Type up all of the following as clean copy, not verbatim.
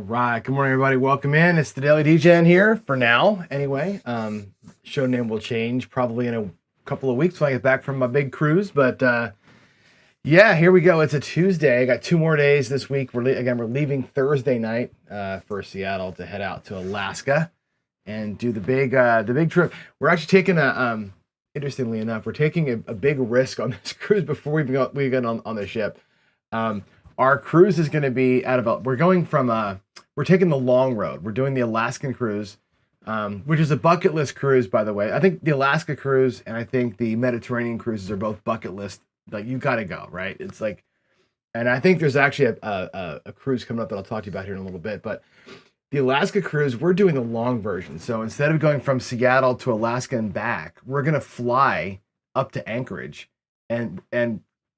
Right. Good morning, everybody. Welcome in. It's the Daily Degen here for now. Anyway, show name will change probably in a couple of weeks when I get back from my big cruise. But yeah, here we go. It's a Tuesday. I got 2 more days this week. We're leaving Thursday night for Seattle to head out to Alaska and do the big trip. We're actually taking interestingly enough, we're taking a big risk on this cruise before we get on the ship. Our cruise is going to be we're taking the long road. We're doing the Alaskan cruise, which is a bucket list cruise, by the way. I think the Alaska cruise and I think the Mediterranean cruises are both bucket list. Like, you got to go, right? It's like, and I think there's actually a cruise coming up that I'll talk to you about here in a little bit. But the Alaska cruise, we're doing the long version. So instead of going from Seattle to Alaska and back, we're going to fly up to Anchorage. And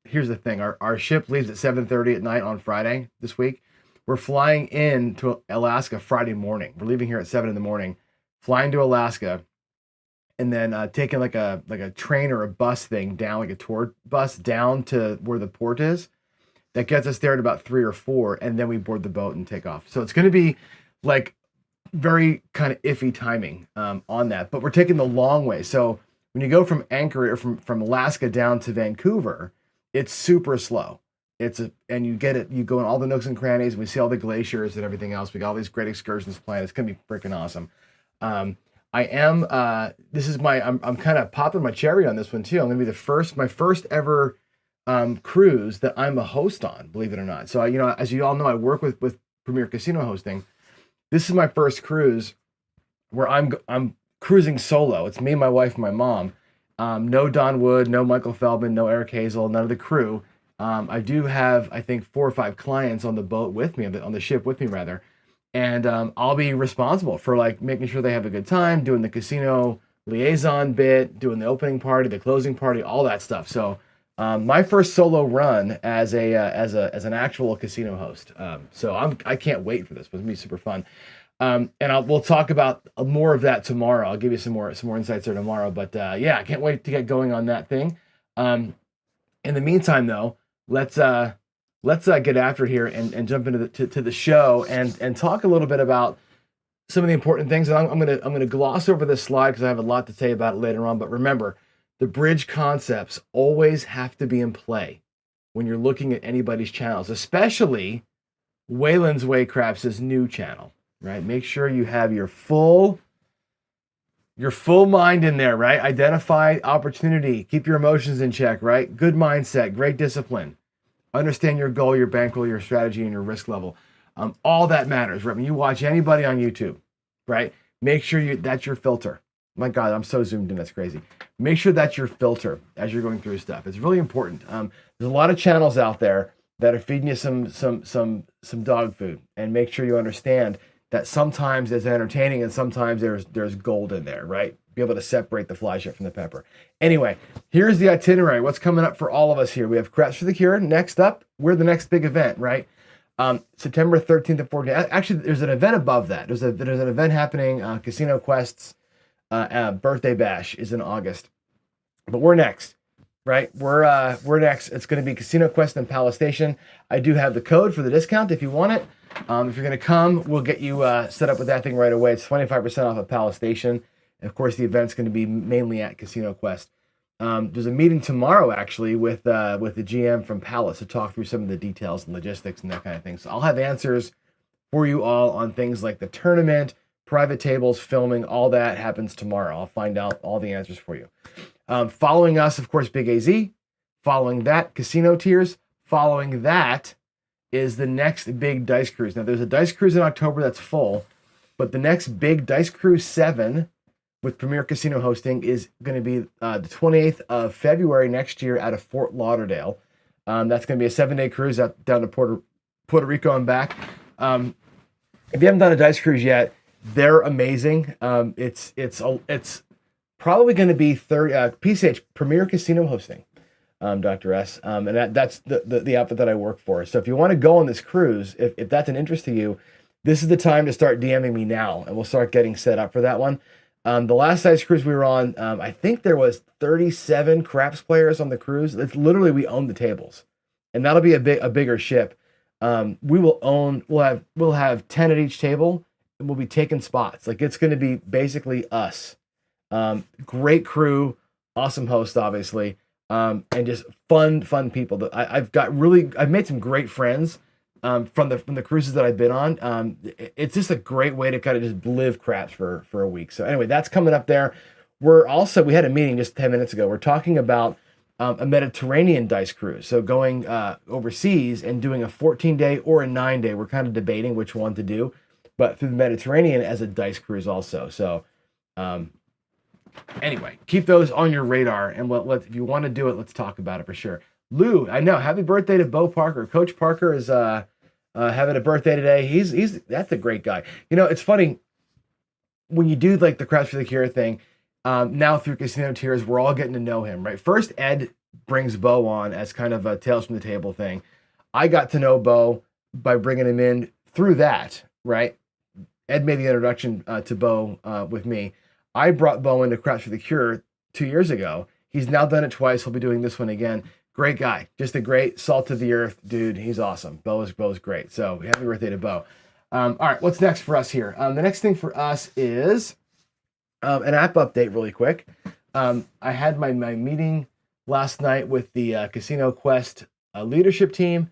here's the thing. Our ship leaves at 7:30 at night on Friday this week. We're flying in to Alaska Friday morning. We're leaving here at 7 in the morning, flying to Alaska, and then taking like a train or a bus thing down, like a tour bus down to where the port is. That gets us there at about 3 or 4, and then we board the boat and take off. So it's going to be like very kind of iffy timing on that. But we're taking the long way. So when you go from Anchorage or from Alaska down to Vancouver, it's super slow. And you go in all the nooks and crannies, and we see all the glaciers and everything else. We got all these great excursions planned. It's gonna be freaking awesome. I'm kind of popping my cherry on this one too. I'm gonna be my first ever cruise that I'm a host on, believe it or not. So as you all know, I work with Premier Casino Hosting. This is my first cruise where I'm cruising solo. It's me, my wife, and my mom. No Don Wood, no Michael Feldman, no Eric Hazel, none of the crew. I do have, I think, 4 or 5 clients on the boat with me, on the ship with me, rather. And I'll be responsible for like making sure they have a good time, doing the casino liaison bit, doing the opening party, the closing party, all that stuff. So my first solo run as an actual casino host. So I can't wait for this. It's going to be super fun. And we'll talk about more of that tomorrow. I'll give you some more insights there tomorrow. But yeah, I can't wait to get going on that thing. In the meantime, though, let's get after it here and jump into the show and talk a little bit about some of the important things. And I'm gonna gloss over this slide because I have a lot to say about it later on. But remember, the bridge concepts always have to be in play when you're looking at anybody's channels, especially Waylon's Waycraft's new channel. Right? Make sure you have your full mind in there, right? Identify opportunity, keep your emotions in check, right? Good mindset, great discipline. Understand your goal, your bankroll, your strategy, and your risk level. All that matters, right? When you watch anybody on YouTube, right? Make sure that's your filter. My God, I'm so zoomed in, that's crazy. Make sure that's your filter as you're going through stuff. It's really important. There's a lot of channels out there that are feeding you some dog food, and make sure you understand that sometimes it's entertaining and sometimes there's gold in there, right? Be able to separate the fly shit from the pepper. Anyway, here's the itinerary. What's coming up for all of us here? We have Craps for the Cure. Next up, we're the next big event, right? September 13th and 14th. Actually, there's an event above that. There's an event happening. Casino Quest's birthday bash is in August. But we're next, right? We're next. It's going to be Casino Quest and Palace Station. I do have the code for the discount if you want it. If you're going to come, we'll get you set up with that thing right away. It's 25% off at Palace Station. And of course, the event's going to be mainly at Casino Quest. There's a meeting tomorrow, actually, with the GM from Palace to talk through some of the details and logistics and that kind of thing. So I'll have answers for you all on things like the tournament, private tables, filming, all that happens tomorrow. I'll find out all the answers for you. Following us, of course, Big AZ. Following that, Casino Tiers. Following that is the next big Dice Cruise. Now, there's a Dice Cruise in October that's full, but the next big Dice Cruise 7 with Premier Casino Hosting is going to be the 28th of February next year out of Fort Lauderdale. That's going to be a 7-day cruise down to Puerto Rico and back. If you haven't done a Dice Cruise yet, they're amazing. It's probably going to be PCH, Premier Casino Hosting. Dr. S. And that's the outfit that I work for. So if you want to go on this cruise, if that's an interest to you, this is the time to start DMing me now, and we'll start getting set up for that one. The last size cruise we were on, I think there was 37 craps players on the cruise. It's literally, we own the tables, and that'll be a bigger ship. We'll have 10 at each table, and we'll be taking spots. Like it's going to be basically us. Great crew, awesome host, obviously, and just fun people. I've made some great friends from the cruises that I've been on. It's just a great way to kind of just live craps for a week. So anyway, that's coming up there. We had a meeting just 10 minutes ago. We're talking about a Mediterranean dice cruise. So going overseas and doing a 14-day or a 9-day. We're kind of debating which one to do, but through the Mediterranean as a dice cruise also. So anyway, keep those on your radar, and if you want to do it, let's talk about it for sure. Lou, I know. Happy birthday to Bo Parker. Coach Parker is having a birthday today. That's a great guy. You know, it's funny when you do like the Craps for the Cure thing. Now through Casino Tears, we're all getting to know him, right? First, Ed brings Bo on as kind of a Tales from the Table thing. I got to know Bo by bringing him in through that, right? Ed made the introduction to Bo with me. I brought Bo into Craps for the Cure 2 years ago. He's now done it twice. He'll be doing this one again. Great guy. Just a great salt of the earth dude. He's awesome. Bo's great. So happy birthday to Bo. All right, what's next for us here? The next thing for us is an app update really quick. I had my meeting last night with the Casino Quest leadership team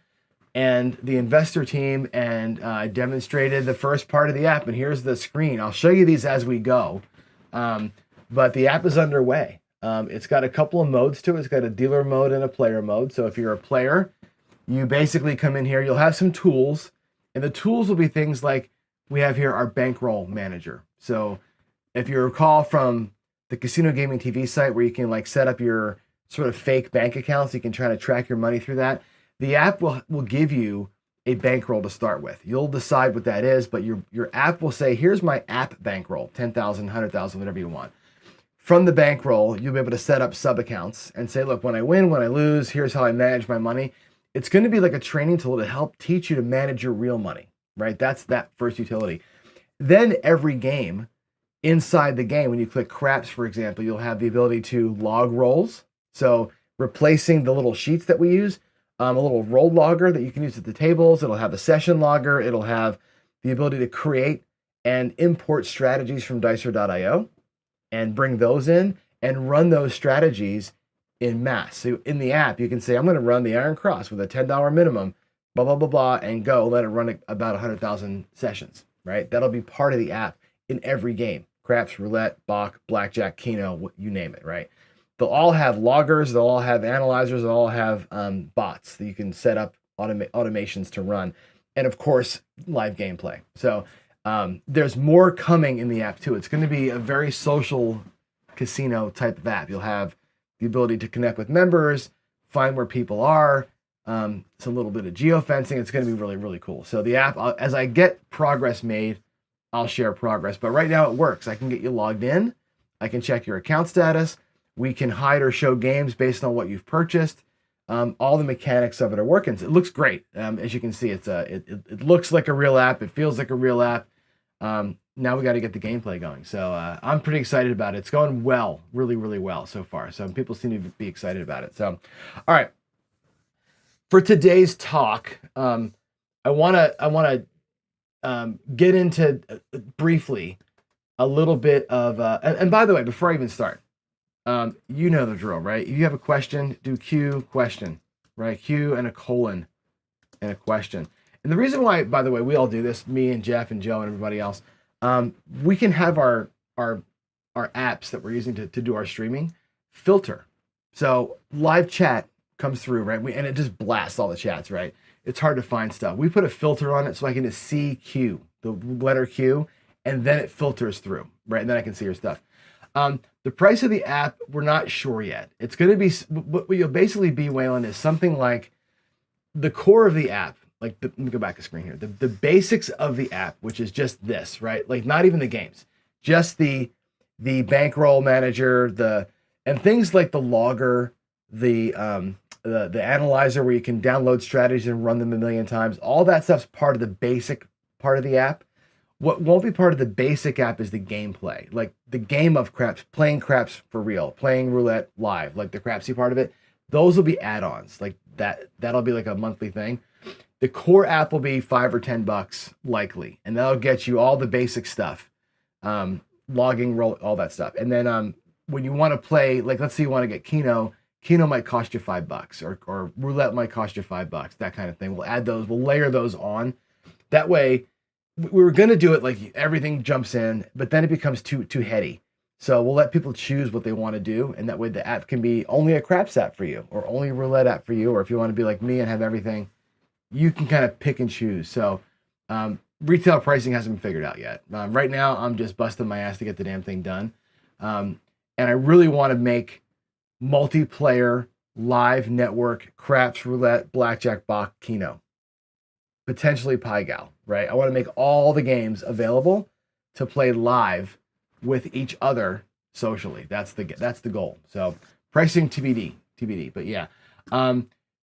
and the investor team, and I demonstrated the first part of the app, and here's the screen. I'll show you these as we go, but the app is underway. It's got a couple of modes to it. It's got a dealer mode and a player mode. So if you're a player, you basically come in here, you'll have some tools, and the tools will be things like we have here our bankroll manager. So if you recall from the Casino Gaming TV site where you can like set up your sort of fake bank accounts, you can try to track your money through that. The app will give you a bankroll to start with. You'll decide what that is, but your app will say, here's my app bankroll, 10,000, 100,000, whatever you want. From the bankroll, you'll be able to set up sub accounts and say, look, when I win, when I lose, here's how I manage my money. It's going to be like a training tool to help teach you to manage your real money, right? That's that first utility. Then every game, inside the game, when you click craps, for example, you'll have the ability to log rolls. So replacing the little sheets that we use, a little roll logger that you can use at the tables. It'll have a session logger. It'll have the ability to create and import strategies from Dicer.io and bring those in and run those strategies in mass. So in the app, you can say, I'm going to run the Iron Cross with a $10 minimum, blah, blah, blah, blah, and go let it run about 100,000 sessions, right? That'll be part of the app in every game. Craps, roulette, Bach, blackjack, Keno, you name it, right? They'll all have loggers, they'll all have analyzers, they'll all have bots that you can set up automations to run. And of course, live gameplay. So there's more coming in the app too. It's going to be a very social casino type of app. You'll have the ability to connect with members, find where people are, some little bit of geofencing. It's going to be really, really cool. So the app, as I get progress made, I'll share progress. But right now it works. I can get you logged in. I can check your account status. We can hide or show games based on what you've purchased. All the mechanics of it are working. So it looks great. As you can see, it looks like a real app. It feels like a real app. Now we got to get the gameplay going. So I'm pretty excited about it. It's going well, really, really well so far. So people seem to be excited about it. So, all right. For today's talk, I want to get into briefly a little bit of, and by the way, before I even start, you know the drill, right? If you have a question, do Q question, right? Q and a colon and a question. And the reason why, by the way, we all do this, me and Jeff and Joe and everybody else, we can have our apps that we're using to do our streaming filter. So live chat comes through, right? And it just blasts all the chats, right? It's hard to find stuff. We put a filter on it so I can just see Q, the letter Q, and then it filters through, right? And then I can see your stuff. The price of the app, we're not sure yet. It's going to be, what you'll basically be, Waylon, is something like the core of the app. Like, let me go back a screen here. The basics of the app, which is just this, right? Like, not even the games, just the bankroll manager, and things like the logger, the analyzer where you can download strategies and run them a million times. All that stuff's part of the basic part of the app. What won't be part of the basic app is the gameplay, like the game of craps, playing craps for real, playing roulette live, like the crapsy part of it. Those will be add-ons, like that'll be like a monthly thing. The core app will be $5 or $10 likely, and that'll get you all the basic stuff, logging, roll, all that stuff. And then when you want to play, like let's say you want to get Keno might cost you $5, or roulette might cost you $5, that kind of thing. We'll add those, we'll layer those on. That way, we were going to do it like everything jumps in, but then it becomes too heady. So we'll let people choose what they want to do, and that way the app can be only a craps app for you, or only a roulette app for you, or if you want to be like me and have everything, you can kind of pick and choose. So retail pricing hasn't been figured out yet. Right now, I'm just busting my ass to get the damn thing done. And I really want to make multiplayer, live network, craps, roulette, blackjack, bach, Keno, potentially Pai-Gal, right? I want to make all the games available to play live with each other socially. That's the goal. So pricing TBD. But yeah,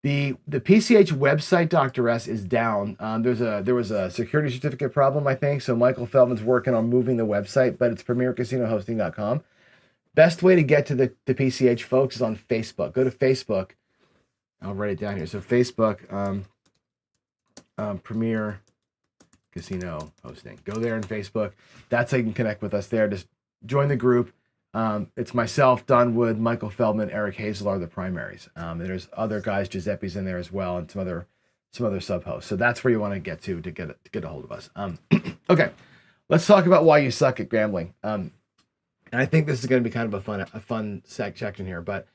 the PCH website, Dr. S, is down. There was a security certificate problem, I think. So Michael Feldman's working on moving the website, but it's premiercasinohosting.com. Best way to get to the PCH folks is on Facebook. Go to Facebook. I'll write it down here. So Facebook, Premier Casino Hosting. Go there on Facebook. That's how you can connect with us there. Just join the group. It's myself, Don Wood, Michael Feldman, Eric Hazel are the primaries. There's other guys, Giuseppe's in there as well, and some other sub hosts. So that's where you want to get to get a hold of us. Okay, let's talk about why you suck at gambling. And I think this is going to be kind of a fun section here, but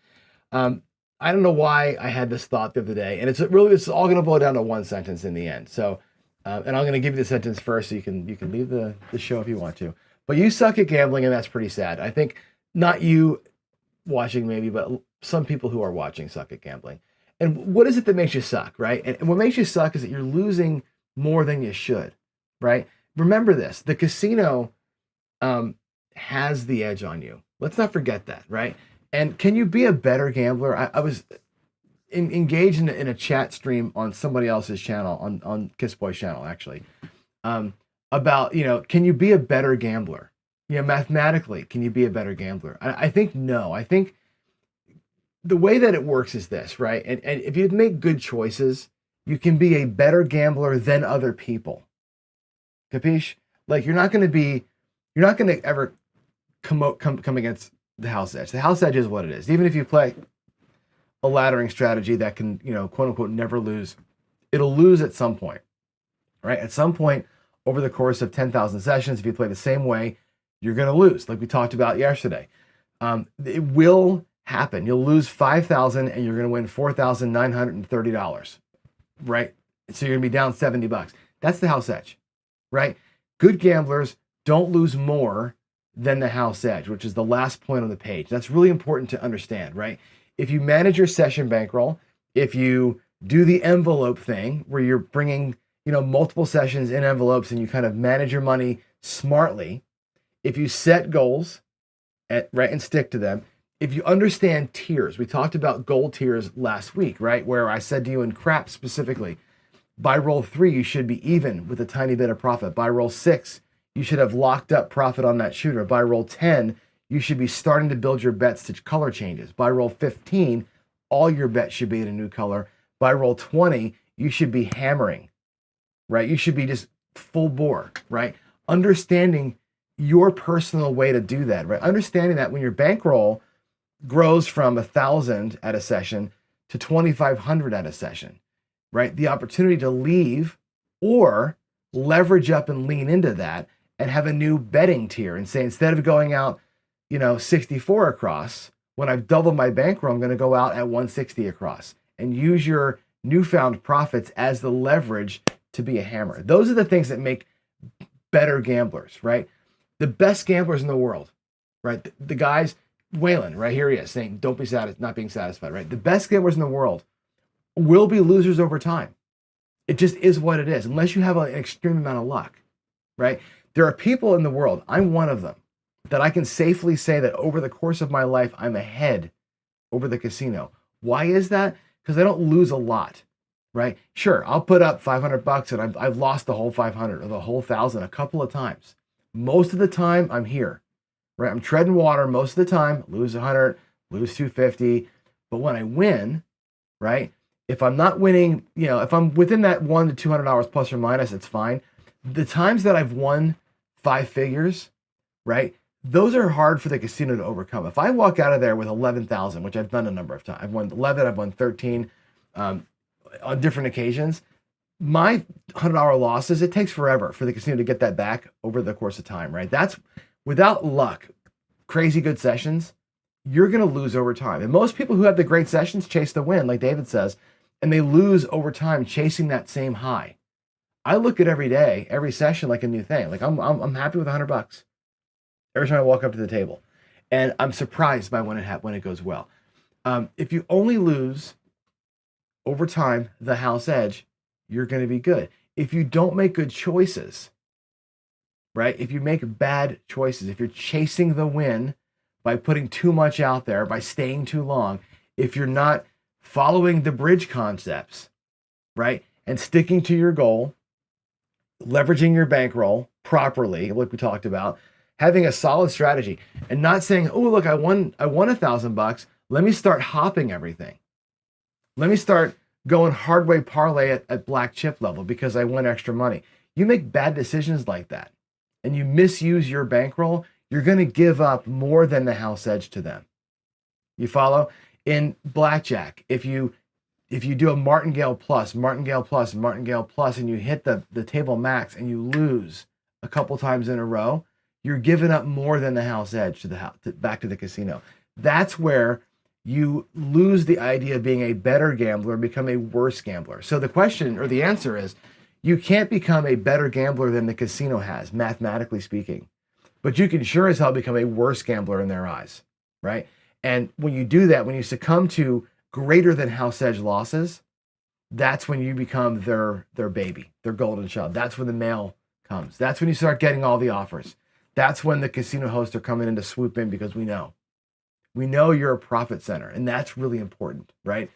I don't know why I had this thought the other day, and it's all going to boil down to one sentence in the end. So, and I'm going to give you the sentence first, so you can leave the show if you want to. But you suck at gambling, and that's pretty sad. I think not you watching maybe, but some people who are watching suck at gambling. And what is it that makes you suck, right? And what makes you suck is that you're losing more than you should, right? Remember this: the casino has the edge on you. Let's not forget that, right? And can you be a better gambler? I was engaged in a chat stream on somebody else's channel, on Kiss Boy's channel, actually, about, can you be a better gambler? Mathematically, can you be a better gambler? I think no. I think the way that it works is this, right? And if you make good choices, you can be a better gambler than other people. Capiche? Like, you're not going to ever come against the house edge. The house edge is what it is. Even if you play a laddering strategy that can, quote unquote, never lose, it'll lose at some point, right? At some point over the course of 10,000 sessions, if you play the same way, you're going to lose, like we talked about yesterday. It will happen. You'll lose 5,000 and you're going to win $4,930, right? So you're going to be down $70. That's the house edge, right? Good gamblers don't lose more than the house edge, which is the last point on the page. That's really important to understand, right? If you manage your session bankroll, if you do the envelope thing where you're bringing, multiple sessions in envelopes and you kind of manage your money smartly, if you set goals, right, and stick to them, if you understand tiers, we talked about goal tiers last week, right, where I said to you in crap specifically, by roll 3, you should be even with a tiny bit of profit. By roll 6, you should have locked up profit on that shooter. By roll 10, you should be starting to build your bets to color changes. By roll 15, all your bets should be in a new color. By roll 20, you should be hammering, right? You should be just full bore, right? Understanding your personal way to do that, right? Understanding that when your bankroll grows from 1,000 at a session to 2,500 at a session, right? The opportunity to leave or leverage up and lean into that and have a new betting tier and say, instead of going out, 64 across, when I've doubled my bankroll, I'm going to go out at 160 across and use your newfound profits as the leverage to be a hammer. Those are the things that make better gamblers, right? The best gamblers in the world, right? The guys, Waylon, right here he is saying, don't be not being satisfied, right? The best gamblers in the world will be losers over time. It just is what it is, unless you have an extreme amount of luck, right? There are people in the world, I'm one of them, that I can safely say that over the course of my life, I'm ahead over the casino. Why is that? Because I don't lose a lot, right? Sure, I'll put up $500 and I've lost the whole 500 or the whole 1,000 a couple of times. Most of the time, I'm here, right? I'm treading water most of the time, lose 100, lose 250. But when I win, right, If I'm not winning, if I'm within that $100 to $200 plus or minus, it's fine. The times that I've won 5 figures, right? Those are hard for the casino to overcome. If I walk out of there with 11,000, which I've done a number of times, I've won 11, I've won 13 on different occasions. My $100 losses, it takes forever for the casino to get that back over the course of time, right? That's without luck, crazy good sessions, you're going to lose over time. And most people who have the great sessions chase the win, like David says, and they lose over time chasing that same high. I look at every day, every session like a new thing. Like I'm happy with $100 every time I walk up to the table, and I'm surprised by when it goes well. If you only lose over time the house edge, you're going to be good. If you don't make good choices, right? If you make bad choices, if you're chasing the win by putting too much out there, by staying too long, if you're not following the bridge concepts, right? And sticking to your goal, leveraging your bankroll properly, like we talked about, having a solid strategy, and not saying, oh, look, I won $1,000. Let me start hopping everything. Let me start going hard way parlay at black chip level because I won extra money. You make bad decisions like that and you misuse your bankroll, you're going to give up more than the house edge to them. You follow? In blackjack, if you do a martingale plus, and you hit the table max and you lose a couple times in a row, you're giving up more than the house edge back to the casino. That's where you lose the idea of being a better gambler and become a worse gambler. So the question or the answer is, you can't become a better gambler than the casino has, mathematically speaking. But you can sure as hell become a worse gambler in their eyes, right? And when you do that, when you succumb to greater than house edge losses, that's when you become their baby, their golden child. That's when the mail comes. That's when you start getting all the offers. That's when the casino hosts are coming in to swoop in because we know you're a profit center, and that's really important, right?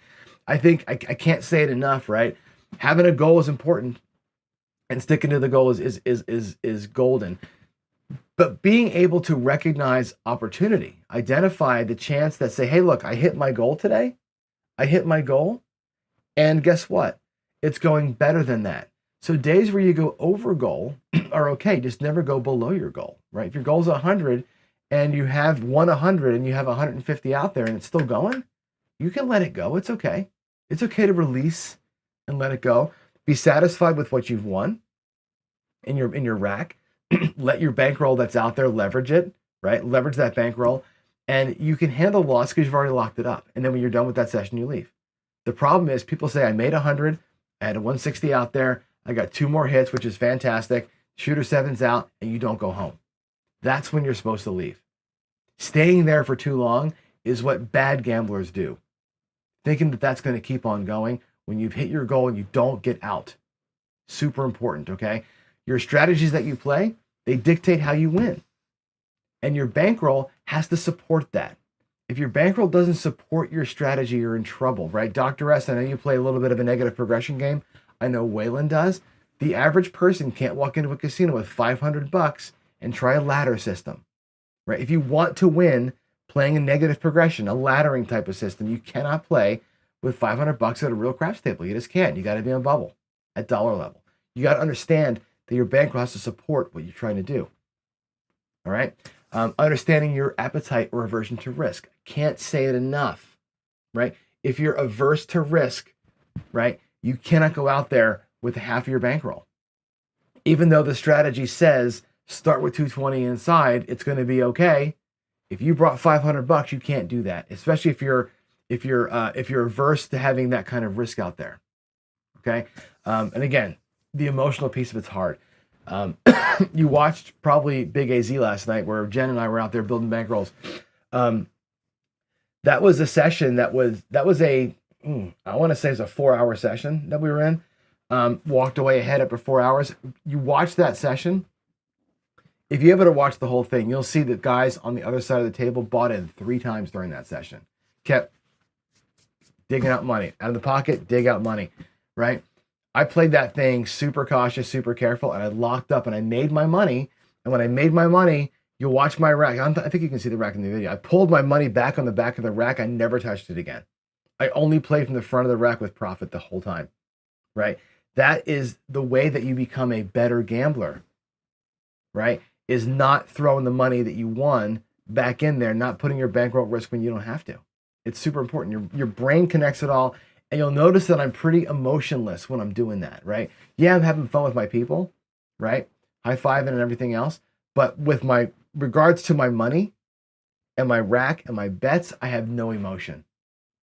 I think I can't say it enough, right? Having a goal is important, and sticking to the goal is golden. But being able to recognize opportunity, identify the chance that say, hey, look, I hit my goal today. I hit my goal, and guess what? It's going better than that. So days where you go over goal are okay. Just never go below your goal, right? If your goal is 100 and you have won 100 and you have 150 out there and it's still going, you can let it go. It's okay. It's okay to release and let it go. Be satisfied with what you've won in your rack. Let your bankroll that's out there leverage it, right? Leverage that bankroll, and you can handle loss because you've already locked it up. And then when you're done with that session, you leave. The problem is people say, I made 100, I had a 160 out there, I got 2 more hits, which is fantastic. Shooter 7's out, and you don't go home. That's when you're supposed to leave. Staying there for too long is what bad gamblers do. Thinking that that's going to keep on going when you've hit your goal and you don't get out. Super important, okay? Your strategies that you play, they dictate how you win. And your bankroll has to support that. If your bankroll doesn't support your strategy, you're in trouble, right? Dr. S, I know you play a little bit of a negative progression game. I know Waylon does. The average person can't walk into a casino with $500 and try a ladder system, right? If you want to win playing a negative progression, a laddering type of system, you cannot play with $500 at a real craps table. You just can't. You got to be on bubble at dollar level. You got to understand that your bankroll has to support what you're trying to do. All right. Understanding your appetite or aversion to risk. Can't say it enough, right? If you're averse to risk, right, you cannot go out there with half of your bankroll. Even though the strategy says start with 220 inside, it's going to be okay. If you brought $500, you can't do that, especially if you're averse to having that kind of risk out there. Okay. And again, the emotional piece of it's hard. You watched probably Big AZ last night where Jen and I were out there building bankrolls. That was a session that was I want to say it's a 4-hour session that we were in. Walked away ahead after 4 hours. You watch that session. If you ever to watch the whole thing, you'll see that guys on the other side of the table bought in 3 times during that session. Kept digging out money out of the pocket, dig out money, right? I played that thing super cautious, super careful, and I locked up and I made my money. And when I made my money, you'll watch my rack. I think you can see the rack in the video. I pulled my money back on the back of the rack. I never touched it again. I only play from the front of the rack with profit the whole time, right? That is the way that you become a better gambler, right? Is not throwing the money that you won back in there, not putting your bankroll at risk when you don't have to. It's super important. Your brain connects it all. And you'll notice that I'm pretty emotionless when I'm doing that, right? Yeah, I'm having fun with my people, right? High-fiving and everything else. But with my regards to my money and my rack and my bets, I have no emotion,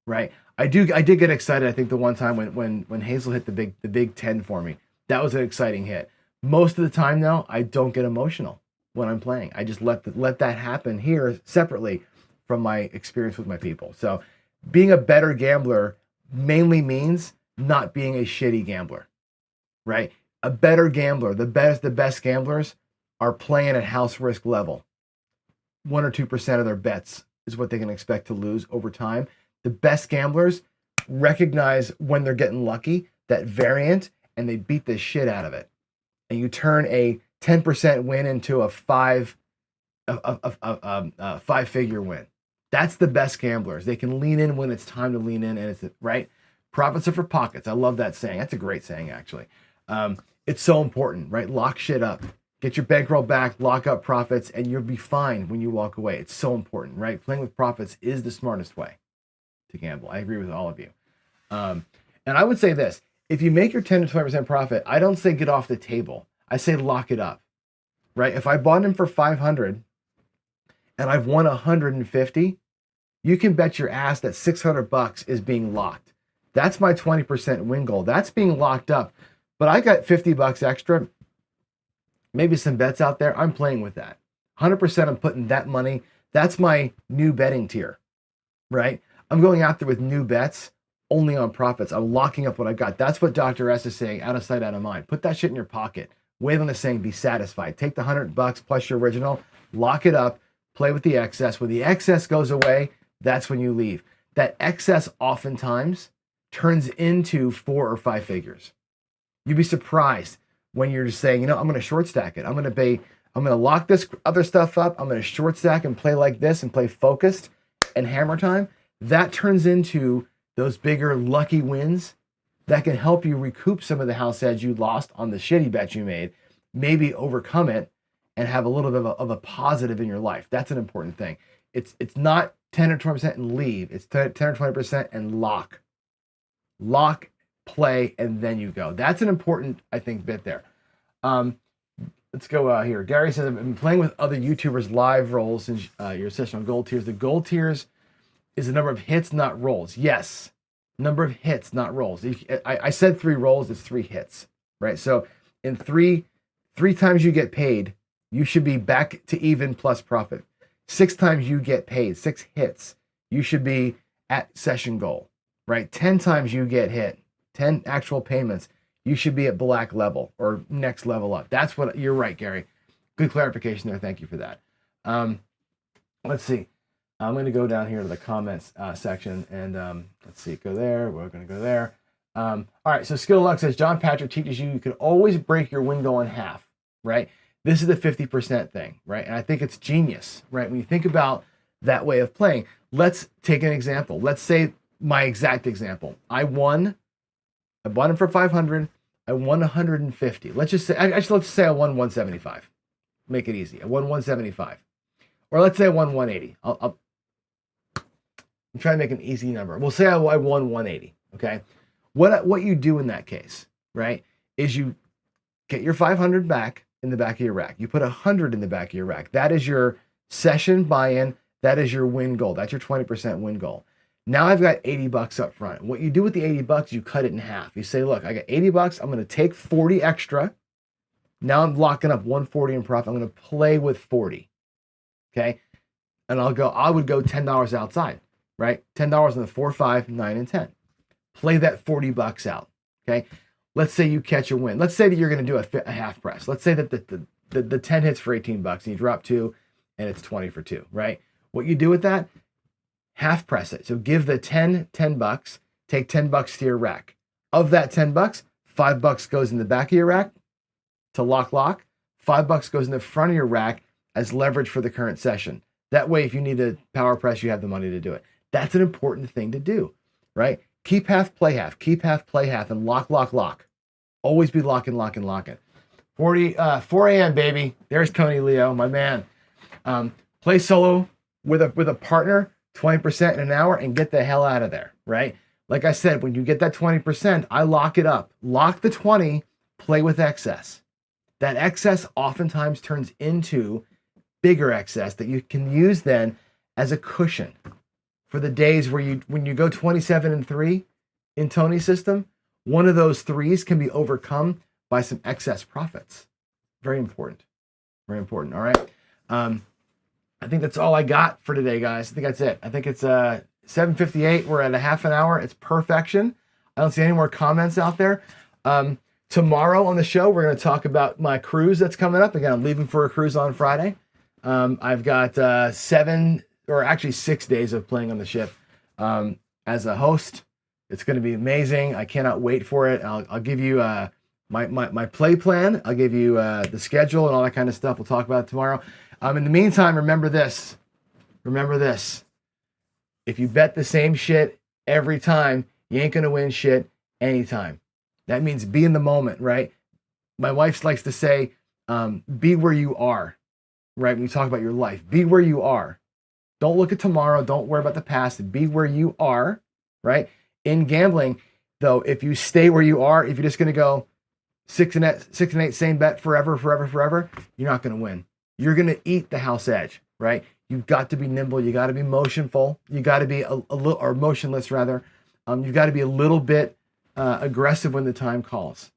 right? I did get excited, I think, the one time when Hazel hit the big 10 for me. That was an exciting hit. Most of the time though, I don't get emotional when I'm playing. I just let that happen here separately from my experience with my people. So being a better gambler mainly means not being a shitty gambler, right? A better gambler, the best gamblers are playing at house risk level. 1 or 2% of their bets is what they can expect to lose over time. The best gamblers recognize when they're getting lucky, that variant, and they beat the shit out of it. And you turn a 10% win into a five-figure win. That's the best gamblers. They can lean in when it's time to lean in, and it's right. Profits are for pockets. I love that saying. That's a great saying, actually. It's so important, right? Lock shit up. Get your bankroll back, lock up profits, and you'll be fine when you walk away. It's so important, right? Playing with profits is the smartest way to gamble. I agree with all of you. And I would say this. If you make your 10 to 20% profit, I don't say get off the table. I say lock it up, right? If I bought in for 500 and I've won 150, you can bet your ass that $600 is being locked. That's my 20% win goal. That's being locked up. But I got $50 extra, maybe some bets out there. I'm playing with that. 100% I'm putting that money. That's my new betting tier, right? I'm going out there with new bets only on profits. I'm locking up what I got. That's what Dr. S is saying, out of sight, out of mind. Put that shit in your pocket. Waylon is saying be satisfied. Take the $100 plus your original, lock it up, play with the excess. When the excess goes away, that's when you leave. That excess oftentimes turns into 4 or 5 figures. You'd be surprised when you're just saying, I'm going to short stack it. I'm going to lock this other stuff up. I'm going to short stack and play like this and play focused and hammer time. That turns into those bigger lucky wins that can help you recoup some of the house edge you lost on the shitty bet you made, maybe overcome it and have a little bit of a positive in your life. That's an important thing. It's not 10 or 20% and leave. It's 10 or 20% and lock. Lock, play, and then you go. That's an important, I think, bit there. Let's go here. Gary says, I've been playing with other YouTubers live rolls in your session on gold tiers. The gold tiers is the number of hits, not rolls. Yes. Number of hits, not rolls. I said 3 rolls, it's 3 hits, right? So in three times you get paid, you should be back to even plus profit. 6 times you get paid, 6 hits, you should be at session goal, right? 10 times you get hit, 10 actual payments, you should be at black level or next level up. That's what you're right, Gary. Good clarification there. Thank you for that. Let's see. I'm going to go down here to the comments section and let's see, go there. We're going to go there. All right. So Skill Luck says, John Patrick teaches you can always break your win goal in half, right? This is the 50% thing, right? And I think it's genius, right? When you think about that way of playing, let's take an example. Let's say my exact example. I bought him for 500. I won 150. Let's say I won 175. Make it easy. I won 175. Or let's say I won 180. I'm trying to make an easy number. We'll say I won 180. Okay. What you do in that case, right, is you get your 500 back in the back of your rack. You put 100 in the back of your rack. That is your session buy-in. That is your win goal. That's your 20% win goal. Now I've got $80 up front. What you do with the $80, you cut it in half. You say, look, I got $80. I'm going to take 40 extra. Now I'm locking up 140 in profit. I'm going to play with 40. Okay. And I would go $10 outside, right? $10 on the 4, 5, 9, and 10. Play that $40 out. Okay. Let's say you catch a win. Let's say that you're going to do a half press. Let's say that the 10 hits for $18 and you drop 2 and it's 20 for 2, right? What you do with that, half press it. So give the $10, take $10 to your rack. Of that $10, $5 goes in the back of your rack to lock. $5 goes in the front of your rack as leverage for the current session. That way, if you need to power press, you have the money to do it. That's an important thing to do. right? Keep half, play half, keep half, play half, and lock, lock, lock. Always be locking, locking, locking. 4 a.m. baby. There's Tony Leo, my man. Play solo with a partner, 20% in an hour, and get the hell out of there, right? Like I said, when you get that 20%, I lock it up. Lock the 20, play with excess. That excess oftentimes turns into bigger excess that you can use then as a cushion for the days where when you go 27-3 in Tony's system, one of those threes can be overcome by some excess profits. Very important. Very important. All right. I think that's all I got for today, guys. I think that's it. I think it's 7:58. We're at a half an hour. It's perfection. I don't see any more comments out there. Tomorrow on the show, we're going to talk about my cruise that's coming up. Again, I'm leaving for a cruise on Friday. I've got 6 days of playing on the ship as a host. It's going to be amazing. I cannot wait for it. I'll give you my play plan. I'll give you the schedule and all that kind of stuff. We'll talk about it tomorrow. In the meantime, remember this. Remember this. If you bet the same shit every time, you ain't going to win shit anytime. That means be in the moment, right? My wife likes to say, be where you are, right? When you talk about your life, be where you are. Don't look at tomorrow. Don't worry about the past. Be where you are, right? In gambling, though, if you stay where you are, if you're just going to go 6 and 8, same bet forever, you're not going to win. You're going to eat the house edge, right? You've got to be nimble. You got to be motionful. You got to be a little, or motionless rather. You've got to be a little bit aggressive when the time calls.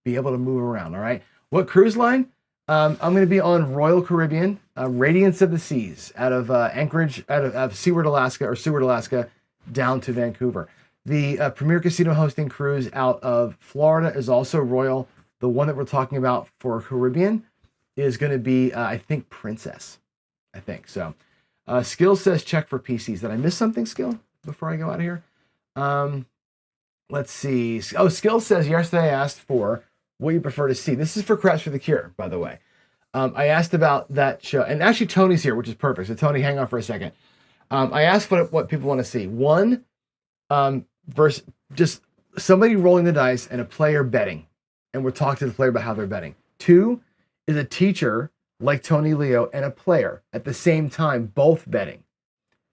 Be able to move around. All right. What cruise line? I'm going to be on Royal Caribbean, Radiance of the Seas, out of Anchorage, out of Seward, Alaska, down to Vancouver. The Premier Casino hosting cruise out of Florida is also Royal. The one that we're talking about for Caribbean is going to be, I think, Princess. I think so. Skill says check for PCs. Did I miss something, Skill, before I go out of here? Let's see. Oh, Skill says yesterday I asked for what you prefer to see. This is for Crash for the Cure, by the way. I asked about that show, and actually Tony's here, which is perfect. So Tony, hang on for a second. I asked what people want to see. One, versus just somebody rolling the dice and a player betting, and we're talking to the player about how they're betting. Two is a teacher like Tony Leo and a player at the same time, both betting,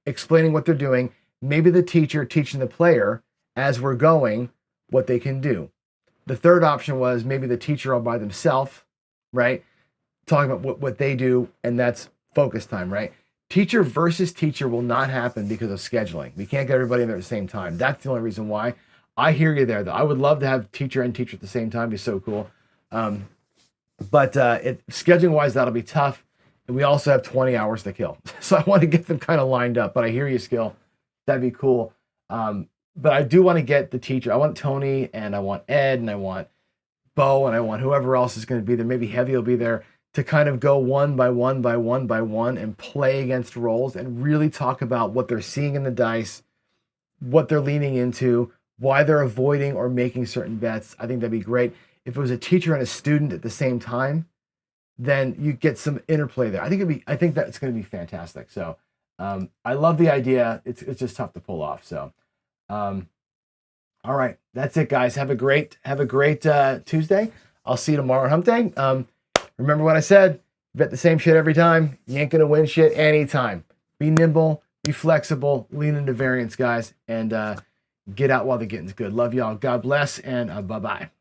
explaining what they're doing. Maybe the teacher teaching the player as we're going what they can do. The third option was maybe the teacher all by themselves, right? Talking about what they do, and that's focus time, right? Teacher versus teacher will not happen because of scheduling. We can't get everybody in there at the same time. That's the only reason why. I hear you there, though. I would love to have teacher and teacher at the same time. It'd be so cool. But scheduling-wise, that'll be tough. And we also have 20 hours to kill. So I want to get them kind of lined up. But I hear you, Skill. That'd be cool. But I do want to get the teacher. I want Tony, and I want Ed, and I want Bo, and I want whoever else is going to be there. Maybe Heavy will be there to kind of go one by one and play against rolls and really talk about what they're seeing in the dice, what they're leaning into, why they're avoiding or making certain bets. I think that'd be great. If it was a teacher and a student at the same time, then you get some interplay there. I think that's going to be fantastic. So I love the idea. It's just tough to pull off. So all right, that's it, guys. Have a great Tuesday. I'll see you tomorrow on Hump Day. Remember what I said, bet the same shit every time. You ain't gonna win shit anytime. Be nimble, be flexible, lean into variance, guys, and get out while the getting's good. Love y'all. God bless, and bye-bye.